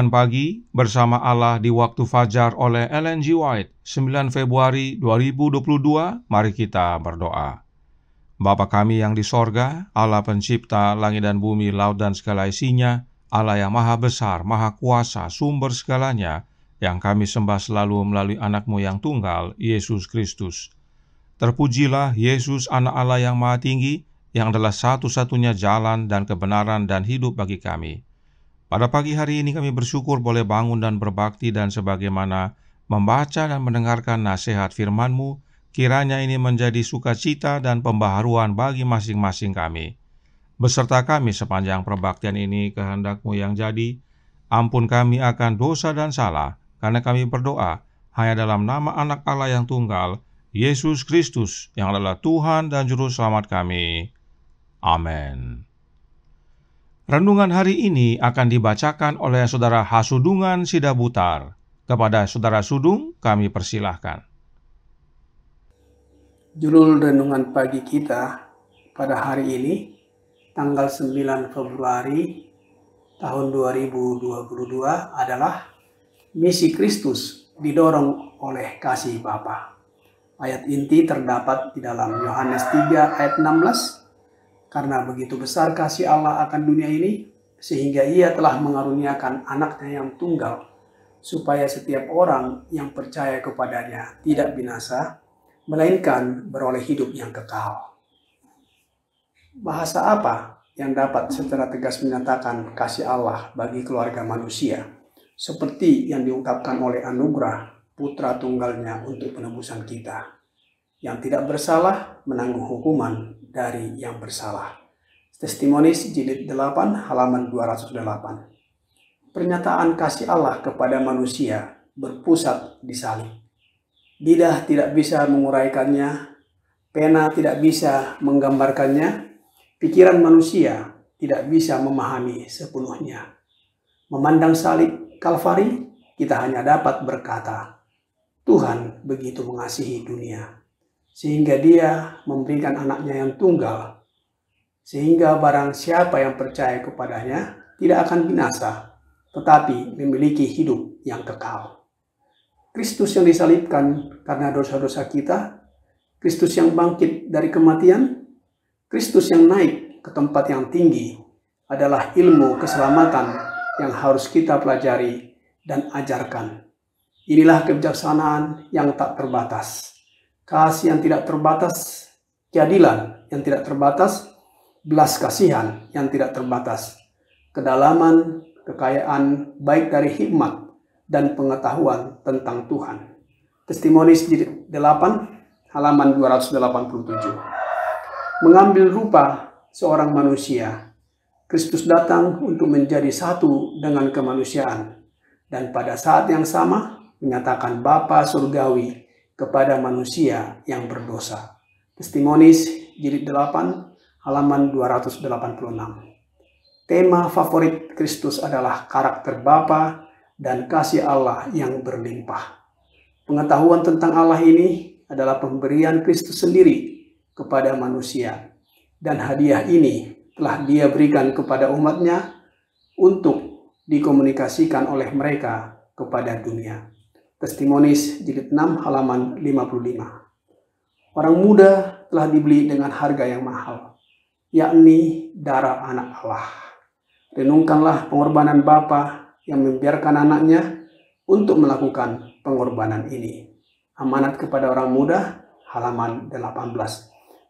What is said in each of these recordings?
Renungan Pagi Bersama Allah di Waktu Fajar oleh Ellen G. White, 9 Februari 2022. Mari kita berdoa. Bapa kami yang di sorga, Allah pencipta langit dan bumi, laut dan segala isinya, Allah yang maha besar, maha kuasa, sumber segalanya, yang kami sembah selalu melalui anak-Mu yang tunggal, Yesus Kristus. Terpujilah Yesus, anak Allah yang maha tinggi, yang adalah satu-satunya jalan dan kebenaran dan hidup bagi kami. Pada pagi hari ini kami bersyukur boleh bangun dan berbakti, dan sebagaimana membaca dan mendengarkan nasihat firman-Mu, kiranya ini menjadi sukacita dan pembaharuan bagi masing-masing kami. Beserta kami sepanjang perbaktian ini, kehendak-Mu yang jadi. Ampun kami akan dosa dan salah, karena kami berdoa hanya dalam nama anak Allah yang tunggal, Yesus Kristus, yang adalah Tuhan dan Juru Selamat kami. Amin. Renungan hari ini akan dibacakan oleh Saudara Hasudungan Sidabutar. Kepada Saudara Sudung, kami persilahkan. Judul renungan pagi kita pada hari ini, tanggal 9 Februari tahun 2022 adalah Misi Kristus didorong oleh kasih Bapa. Ayat inti terdapat di dalam Yohanes 3 ayat 16. Karena begitu besar kasih Allah akan dunia ini, sehingga Ia telah mengaruniakan anaknya yang tunggal, supaya setiap orang yang percaya kepadanya tidak binasa, melainkan beroleh hidup yang kekal. Bahasa apa yang dapat secara tegas menyatakan kasih Allah bagi keluarga manusia, seperti yang diungkapkan oleh anugerah Putra Tunggalnya untuk penebusan kita, yang tidak bersalah menanggung hukuman dari yang bersalah. Testimonies jilid 8 halaman 208. Pernyataan kasih Allah kepada manusia berpusat di salib. Lidah tidak bisa menguraikannya, pena tidak bisa menggambarkannya, pikiran manusia tidak bisa memahami sepenuhnya. Memandang salib Kalvari, kita hanya dapat berkata, Tuhan begitu mengasihi dunia, sehingga Dia memberikan anaknya yang tunggal, sehingga barang siapa yang percaya kepadanya tidak akan binasa, tetapi memiliki hidup yang kekal. Kristus yang disalibkan karena dosa-dosa kita, Kristus yang bangkit dari kematian, Kristus yang naik ke tempat yang tinggi adalah ilmu keselamatan yang harus kita pelajari dan ajarkan. Inilah kebijaksanaan yang tak terbatas, kasih yang tidak terbatas, keadilan yang tidak terbatas, belas kasihan yang tidak terbatas, kedalaman, kekayaan baik dari hikmat dan pengetahuan tentang Tuhan. Testimonies jilid 8 halaman 287. Mengambil rupa seorang manusia, Kristus datang untuk menjadi satu dengan kemanusiaan, dan pada saat yang sama menyatakan Bapa surgawi kepada manusia yang berdosa. Testimonies jilid 8 halaman 286. Tema favorit Kristus adalah karakter Bapa dan kasih Allah yang berlimpah. Pengetahuan tentang Allah ini adalah pemberian Kristus sendiri kepada manusia, dan hadiah ini telah Dia berikan kepada umat-Nya untuk dikomunikasikan oleh mereka kepada dunia. Testimonies jilid 6 halaman 55. Orang muda telah dibeli dengan harga yang mahal, yakni darah anak Allah. Renungkanlah pengorbanan Bapa yang membiarkan anaknya untuk melakukan pengorbanan ini. Amanat kepada orang muda, halaman 18.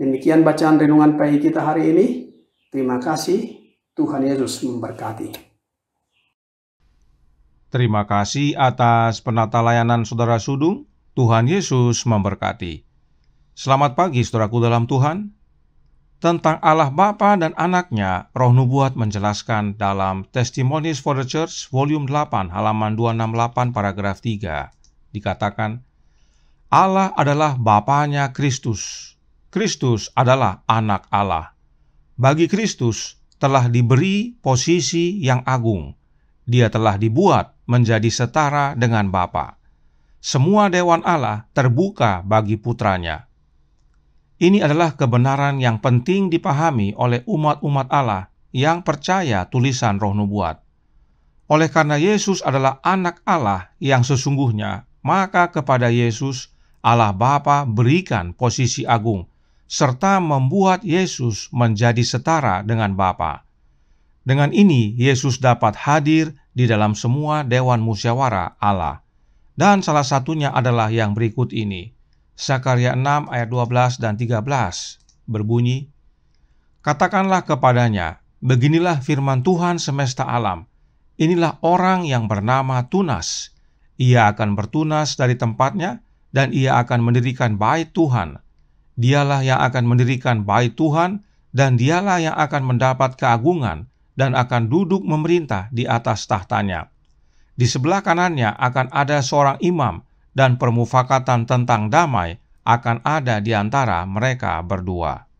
Demikian bacaan renungan pagi kita hari ini. Terima kasih, Tuhan Yesus memberkati. Terima kasih atas penata layanan Saudara Sudung. Tuhan Yesus memberkati. Selamat pagi saudaraku dalam Tuhan. Tentang Allah Bapa dan anaknya, Roh Nubuat menjelaskan dalam Testimonies for the Church, volume 8, halaman 268, paragraf 3. Dikatakan, Allah adalah Bapanya Kristus. Kristus adalah anak Allah. Bagi Kristus telah diberi posisi yang agung. Dia telah dibuat menjadi setara dengan Bapa. Semua dewan Allah terbuka bagi putranya. Ini adalah kebenaran yang penting dipahami oleh umat-umat Allah yang percaya tulisan Roh Nubuat. Oleh karena Yesus adalah anak Allah yang sesungguhnya, maka kepada Yesus Allah Bapa berikan posisi agung, serta membuat Yesus menjadi setara dengan Bapa. Dengan ini, Yesus dapat hadir di dalam semua dewan musyawarah Allah. Dan salah satunya adalah yang berikut ini. Zakaria 6 ayat 12 dan 13 berbunyi, "Katakanlah kepadanya, beginilah firman Tuhan semesta alam. Inilah orang yang bernama Tunas. Ia akan bertunas dari tempatnya, dan ia akan mendirikan bait Tuhan. Dialah yang akan mendirikan bait Tuhan, dan dialah yang akan mendapat keagungan, dan akan duduk memerintah di atas tahtanya. Di sebelah kanannya akan ada seorang imam, dan permufakatan tentang damai akan ada di antara mereka berdua."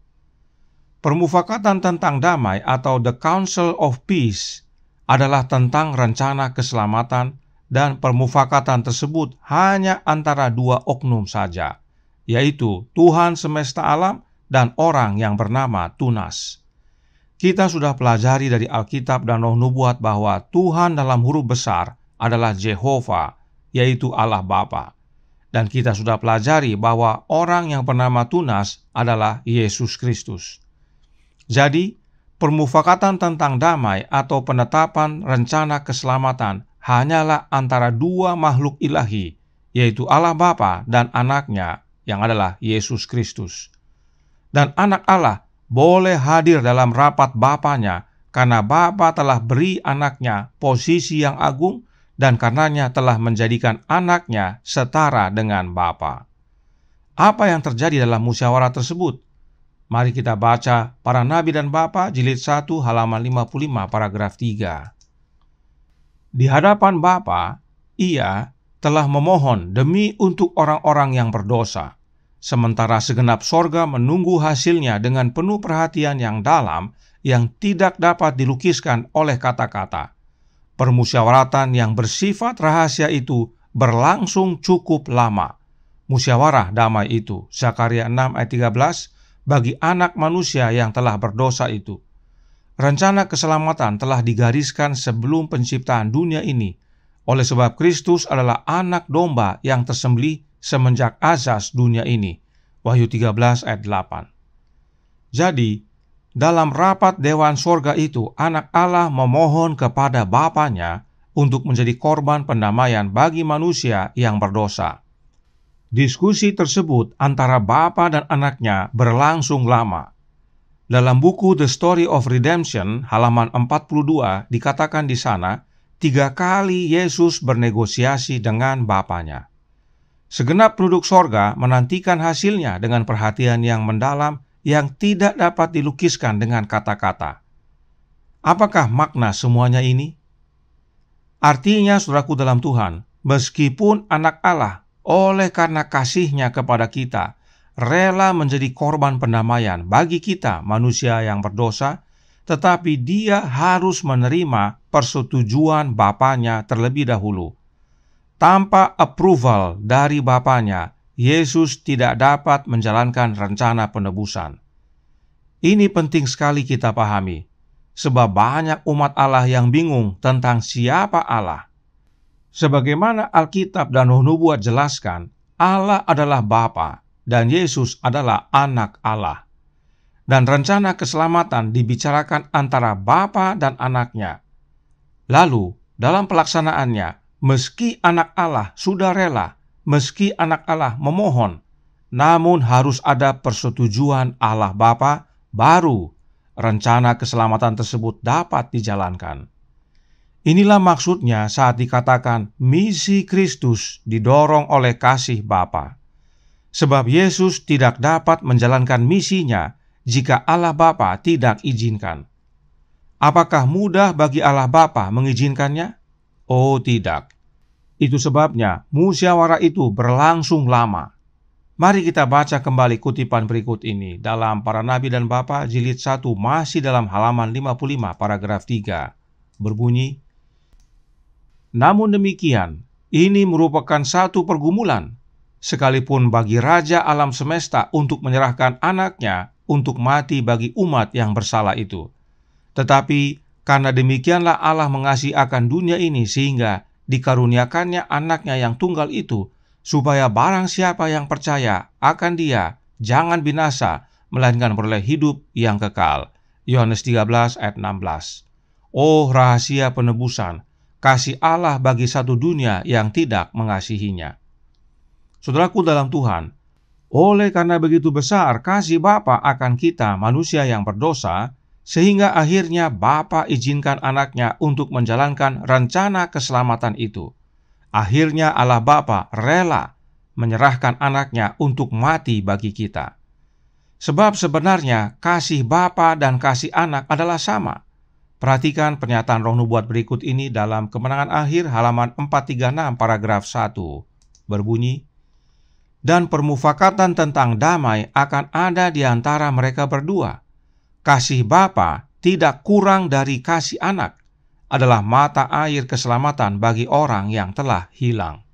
Permufakatan tentang damai atau The Council of Peace adalah tentang rencana keselamatan, dan permufakatan tersebut hanya antara dua oknum saja, yaitu Tuhan semesta alam dan orang yang bernama Tunas. Kita sudah pelajari dari Alkitab dan Roh Nubuat bahwa Tuhan dalam huruf besar adalah Jehovah, yaitu Allah Bapa. Dan kita sudah pelajari bahwa orang yang bernama Tunas adalah Yesus Kristus. Jadi, permufakatan tentang damai atau penetapan rencana keselamatan hanyalah antara dua makhluk ilahi, yaitu Allah Bapa dan anaknya yang adalah Yesus Kristus. Dan anak Allah boleh hadir dalam rapat Bapanya karena Bapa telah beri anaknya posisi yang agung, dan karenanya telah menjadikan anaknya setara dengan Bapa. Apa yang terjadi dalam musyawarah tersebut? Mari kita baca Para Nabi dan Bapa jilid 1 halaman 55 paragraf 3. Di hadapan Bapa, ia telah memohon demi untuk orang-orang yang berdosa, sementara segenap sorga menunggu hasilnya dengan penuh perhatian yang dalam yang tidak dapat dilukiskan oleh kata-kata. Permusyawaratan yang bersifat rahasia itu berlangsung cukup lama. Musyawarah damai itu, Zakaria 6 ayat 13, bagi anak manusia yang telah berdosa itu. Rencana keselamatan telah digariskan sebelum penciptaan dunia ini, oleh sebab Kristus adalah anak domba yang tersembelih semenjak azas dunia ini. Wahyu 13 ayat 8. Jadi, dalam rapat Dewan Sorga itu, anak Allah memohon kepada Bapanya untuk menjadi korban pendamaian bagi manusia yang berdosa. Diskusi tersebut antara Bapa dan anaknya berlangsung lama. Dalam buku The Story of Redemption, halaman 42, dikatakan di sana, 3 kali Yesus bernegosiasi dengan Bapanya. Segenap penduduk sorga menantikan hasilnya dengan perhatian yang mendalam yang tidak dapat dilukiskan dengan kata-kata. Apakah makna semuanya ini? Artinya, saudaraku dalam Tuhan, meskipun anak Allah oleh karena kasih-Nya kepada kita, rela menjadi korban pendamaian bagi kita manusia yang berdosa, tetapi Dia harus menerima persetujuan Bapanya terlebih dahulu. Tanpa approval dari Bapanya, Yesus tidak dapat menjalankan rencana penebusan. Ini penting sekali kita pahami, sebab banyak umat Allah yang bingung tentang siapa Allah. Sebagaimana Alkitab dan Roh Nubuat jelaskan, Allah adalah Bapa dan Yesus adalah anak Allah. Dan rencana keselamatan dibicarakan antara Bapa dan anaknya. Lalu, dalam pelaksanaannya, meski anak Allah sudah rela, meski anak Allah memohon, namun harus ada persetujuan Allah Bapa, baru rencana keselamatan tersebut dapat dijalankan. Inilah maksudnya saat dikatakan misi Kristus didorong oleh kasih Bapa. Sebab Yesus tidak dapat menjalankan misinya jika Allah Bapa tidak izinkan. Apakah mudah bagi Allah Bapa mengizinkannya? Oh, tidak. Itu sebabnya musyawarah itu berlangsung lama. Mari kita baca kembali kutipan berikut ini dalam Para Nabi dan Bapa jilid 1 masih dalam halaman 55 paragraf 3. Berbunyi, "Namun demikian, ini merupakan satu pergumulan, sekalipun bagi Raja alam semesta untuk menyerahkan anaknya untuk mati bagi umat yang bersalah itu. Tetapi Karena demikianlah Allah mengasihi akan dunia ini sehingga dikaruniakannya anaknya yang tunggal itu, supaya barang siapa yang percaya akan Dia jangan binasa, melainkan beroleh hidup yang kekal. Yohanes 13 ayat 16. Oh, rahasia penebusan, kasih Allah bagi satu dunia yang tidak mengasihinya. Saudaraku dalam Tuhan, oleh karena begitu besar kasih Bapa akan kita manusia yang berdosa, sehingga akhirnya Bapa izinkan anaknya untuk menjalankan rencana keselamatan itu. Akhirnya Allah Bapa rela menyerahkan anaknya untuk mati bagi kita. Sebab sebenarnya kasih Bapa dan kasih anak adalah sama. Perhatikan pernyataan Roh Nubuat berikut ini dalam Kemenangan Akhir halaman 436 paragraf 1. Berbunyi, dan permufakatan tentang damai akan ada di antara mereka berdua. Kasih Bapa tidak kurang dari kasih anak, adalah mata air keselamatan bagi orang yang telah hilang.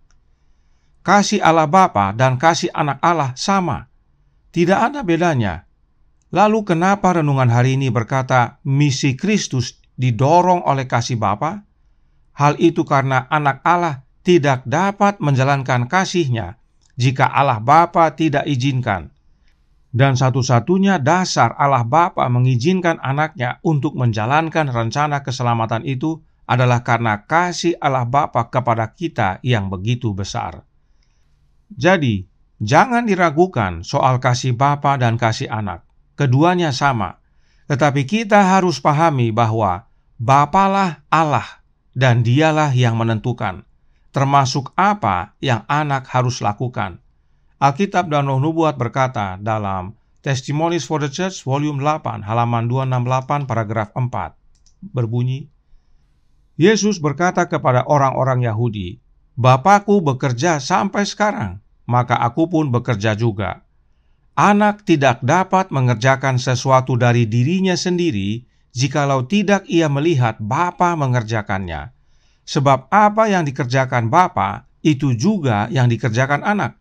Kasih Allah Bapa dan kasih anak Allah sama, tidak ada bedanya. Lalu kenapa renungan hari ini berkata misi Kristus didorong oleh kasih Bapa? Hal itu karena anak Allah tidak dapat menjalankan kasih-Nya jika Allah Bapa tidak izinkan. Dan satu-satunya dasar Allah Bapa mengizinkan anaknya untuk menjalankan rencana keselamatan itu adalah karena kasih Allah Bapa kepada kita yang begitu besar. Jadi, jangan diragukan soal kasih Bapa dan kasih anak. Keduanya sama. Tetapi kita harus pahami bahwa Bapalah Allah dan Dialah yang menentukan, termasuk apa yang anak harus lakukan. Alkitab dan Roh Nubuat berkata dalam Testimonies for the Church volume 8 halaman 268 paragraf 4 berbunyi, Yesus berkata kepada orang-orang Yahudi, Bapakku bekerja sampai sekarang, maka aku pun bekerja juga. Anak tidak dapat mengerjakan sesuatu dari dirinya sendiri jikalau tidak ia melihat Bapa mengerjakannya. Sebab apa yang dikerjakan Bapa, itu juga yang dikerjakan anak.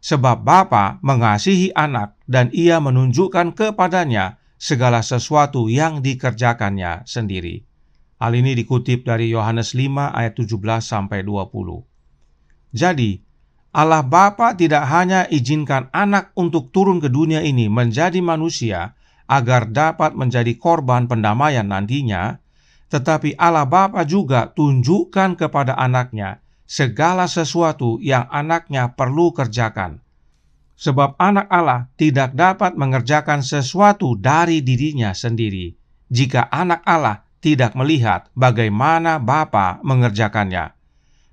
Sebab Bapa mengasihi anak dan ia menunjukkan kepadanya segala sesuatu yang dikerjakannya sendiri. Hal ini dikutip dari Yohanes 5 ayat 17-20. Jadi, Allah Bapa tidak hanya izinkan anak untuk turun ke dunia ini menjadi manusia agar dapat menjadi korban pendamaian nantinya, tetapi Allah Bapa juga tunjukkan kepada anaknya segala sesuatu yang anaknya perlu kerjakan. Sebab anak Allah tidak dapat mengerjakan sesuatu dari dirinya sendiri jika anak Allah tidak melihat bagaimana Bapa mengerjakannya.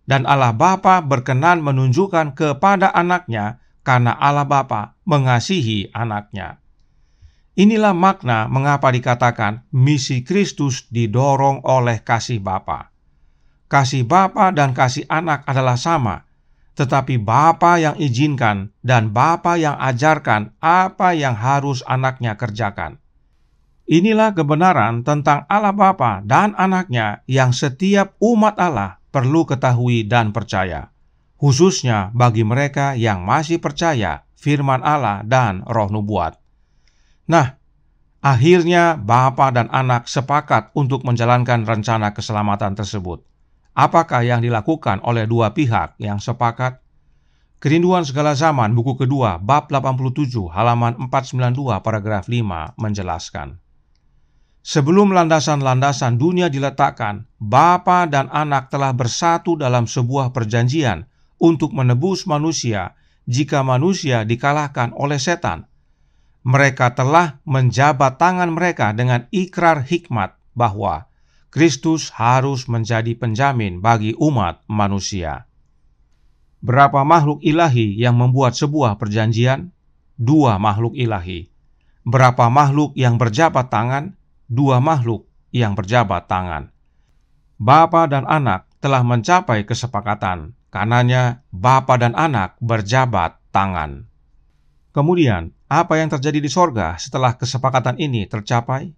Dan Allah Bapa berkenan menunjukkan kepada anaknya karena Allah Bapa mengasihi anaknya. Inilah makna mengapa dikatakan misi Kristus didorong oleh kasih Bapa. Kasih Bapa dan kasih anak adalah sama, tetapi Bapa yang izinkan dan Bapa yang ajarkan apa yang harus anaknya kerjakan. Inilah kebenaran tentang Allah Bapa dan anaknya yang setiap umat Allah perlu ketahui dan percaya, khususnya bagi mereka yang masih percaya firman Allah dan Roh Nubuat. Nah, akhirnya Bapa dan anak sepakat untuk menjalankan rencana keselamatan tersebut. Apakah yang dilakukan oleh dua pihak yang sepakat? Kerinduan Segala Zaman, buku kedua, bab 87, halaman 492, paragraf 5, menjelaskan. Sebelum landasan-landasan dunia diletakkan, Bapa dan Anak telah bersatu dalam sebuah perjanjian untuk menebus manusia jika manusia dikalahkan oleh setan. Mereka telah menjabat tangan mereka dengan ikrar hikmat bahwa Kristus harus menjadi penjamin bagi umat manusia. Berapa makhluk ilahi yang membuat sebuah perjanjian? 2 makhluk ilahi. Berapa makhluk yang berjabat tangan? 2 makhluk yang berjabat tangan. Bapa dan Anak telah mencapai kesepakatan. Karenanya Bapa dan Anak berjabat tangan. Kemudian, apa yang terjadi di sorga setelah kesepakatan ini tercapai?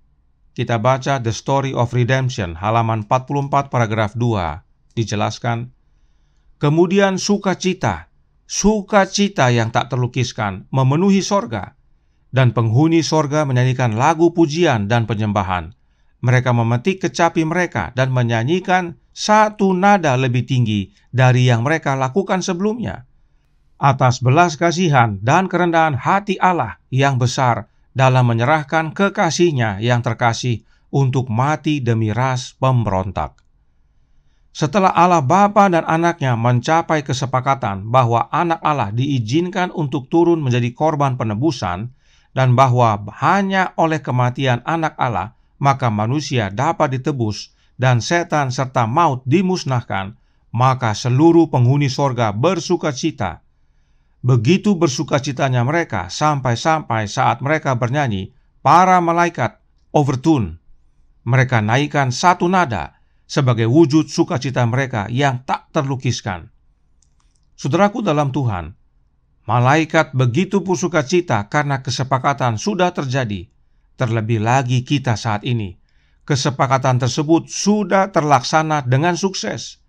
Kita baca The Story of Redemption, halaman 44, paragraf 2. Dijelaskan, kemudian sukacita yang tak terlukiskan memenuhi sorga, dan penghuni sorga menyanyikan lagu pujian dan penyembahan. mereka memetik kecapi mereka dan menyanyikan satu nada lebih tinggi dari yang mereka lakukan sebelumnya. Atas belas kasihan dan kerendahan hati Allah yang besar dalam menyerahkan kekasihnya yang terkasih untuk mati demi ras pemberontak. Setelah Allah Bapa dan anaknya mencapai kesepakatan bahwa anak Allah diizinkan untuk turun menjadi korban penebusan, dan bahwa hanya oleh kematian anak Allah maka manusia dapat ditebus dan setan serta maut dimusnahkan, maka seluruh penghuni sorga bersukacita. Begitu bersukacitanya mereka sampai-sampai saat mereka bernyanyi, para malaikat overtune. Mereka naikkan satu nada sebagai wujud sukacita mereka yang tak terlukiskan. Saudaraku dalam Tuhan, malaikat begitu bersukacita karena kesepakatan sudah terjadi. Terlebih lagi kita saat ini, kesepakatan tersebut sudah terlaksana dengan sukses.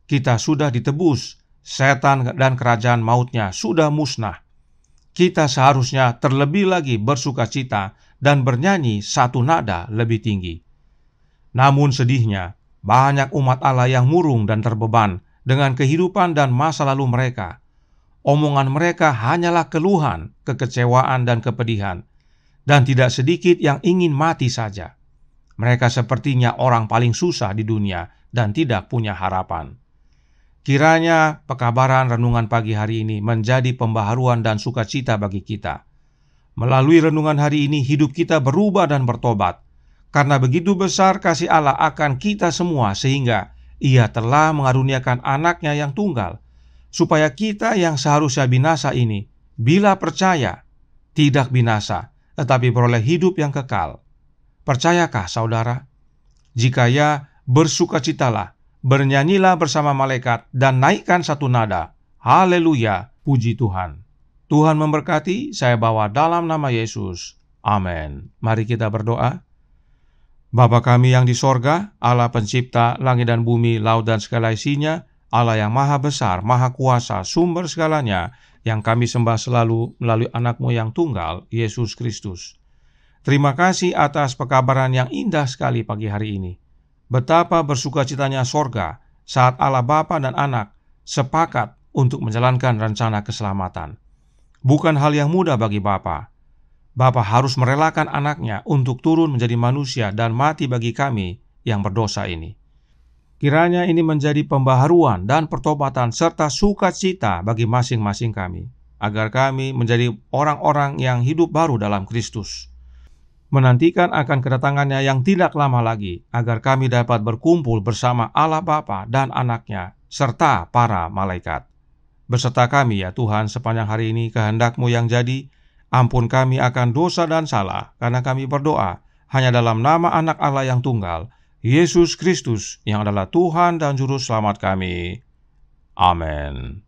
Kita sudah ditebus, setan dan kerajaan mautnya sudah musnah. Kita seharusnya terlebih lagi bersukacita dan bernyanyi satu nada lebih tinggi. Namun sedihnya, banyak umat Allah yang murung dan terbeban dengan kehidupan dan masa lalu mereka. Omongan mereka hanyalah keluhan, kekecewaan, dan kepedihan, dan tidak sedikit yang ingin mati saja. Mereka sepertinya orang paling susah di dunia dan tidak punya harapan. Kiranya pekabaran renungan pagi hari ini menjadi pembaharuan dan sukacita bagi kita. Melalui renungan hari ini hidup kita berubah dan bertobat, karena begitu besar kasih Allah akan kita semua sehingga Ia telah mengaruniakan anaknya yang tunggal, supaya kita yang seharusnya binasa ini, bila percaya, tidak binasa, tetapi beroleh hidup yang kekal. Percayakah saudara? Jika ya, bersukacitalah, bernyanyilah bersama malaikat, dan naikkan satu nada. Haleluya, puji Tuhan. Tuhan memberkati, saya bawa dalam nama Yesus. Amin. Mari kita berdoa. Bapa kami yang di sorga, Allah pencipta langit dan bumi, laut dan segala isinya, Allah yang maha besar, maha kuasa, sumber segalanya, yang kami sembah selalu melalui anak-Mu yang tunggal, Yesus Kristus. Terima kasih atas pekabaran yang indah sekali pagi hari ini. Betapa bersukacitanya sorga saat Allah Bapa dan Anak sepakat untuk menjalankan rencana keselamatan. Bukan hal yang mudah bagi Bapa. Bapa harus merelakan anaknya untuk turun menjadi manusia dan mati bagi kami yang berdosa ini. Kiranya ini menjadi pembaharuan dan pertobatan serta sukacita bagi masing-masing kami, agar kami menjadi orang-orang yang hidup baru dalam Kristus. Menantikan akan kedatangannya yang tidak lama lagi, agar kami dapat berkumpul bersama Allah Bapa dan Anaknya, serta para malaikat. Beserta kami ya Tuhan sepanjang hari ini, kehendak-Mu yang jadi. Ampun kami akan dosa dan salah, karena kami berdoa hanya dalam nama Anak Allah yang tunggal, Yesus Kristus, yang adalah Tuhan dan Juru Selamat kami. Amin.